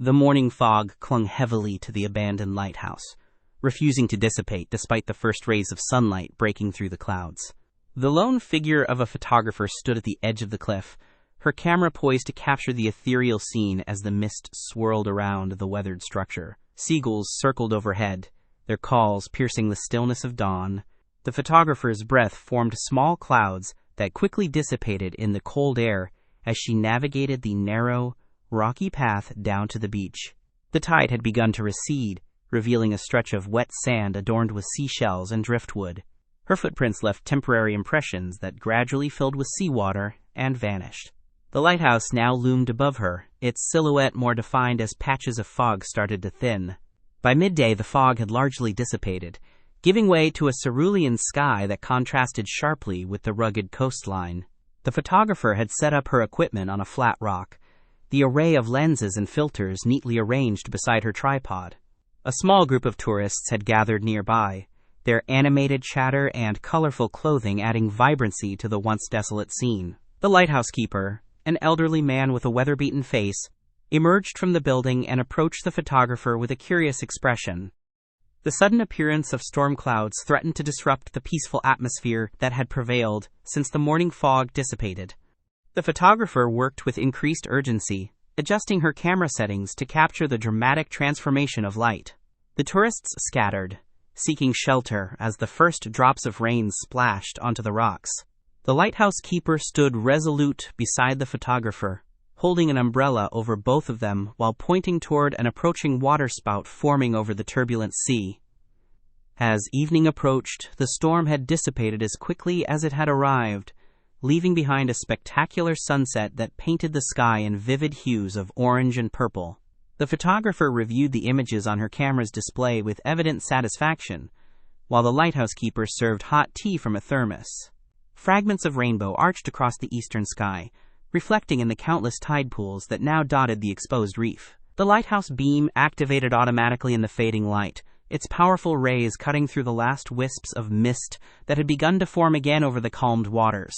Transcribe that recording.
The morning fog clung heavily to the abandoned lighthouse, refusing to dissipate despite the first rays of sunlight breaking through the clouds. The lone figure of a photographer stood at the edge of the cliff, her camera poised to capture the ethereal scene as the mist swirled around the weathered structure. Seagulls circled overhead, their calls piercing the stillness of dawn. The photographer's breath formed small clouds that quickly dissipated in the cold air as she navigated the narrow, rocky path down to the beach. The tide had begun to recede, revealing a stretch of wet sand adorned with seashells and driftwood. Her footprints left temporary impressions that gradually filled with seawater and vanished. The lighthouse now loomed above her, its silhouette more defined as patches of fog started to thin. By midday, the fog had largely dissipated, giving way to a cerulean sky that contrasted sharply with the rugged coastline. The photographer had set up her equipment on a flat rock, the array of lenses and filters neatly arranged beside her tripod. A small group of tourists had gathered nearby, their animated chatter and colorful clothing adding vibrancy to the once desolate scene. The lighthouse keeper, an elderly man with a weather-beaten face, emerged from the building and approached the photographer with a curious expression. The sudden appearance of storm clouds threatened to disrupt the peaceful atmosphere that had prevailed since the morning fog dissipated. The photographer worked with increased urgency, adjusting her camera settings to capture the dramatic transformation of light. The tourists scattered, seeking shelter as the first drops of rain splashed onto the rocks. The lighthouse keeper stood resolute beside the photographer, holding an umbrella over both of them while pointing toward an approaching waterspout forming over the turbulent sea. As evening approached, the storm had dissipated as quickly as it had arrived, leaving behind a spectacular sunset that painted the sky in vivid hues of orange and purple. The photographer reviewed the images on her camera's display with evident satisfaction, while the lighthouse keeper served hot tea from a thermos. Fragments of rainbow arched across the eastern sky, reflecting in the countless tide pools that now dotted the exposed reef. The lighthouse beam activated automatically in the fading light, its powerful rays cutting through the last wisps of mist that had begun to form again over the calmed waters.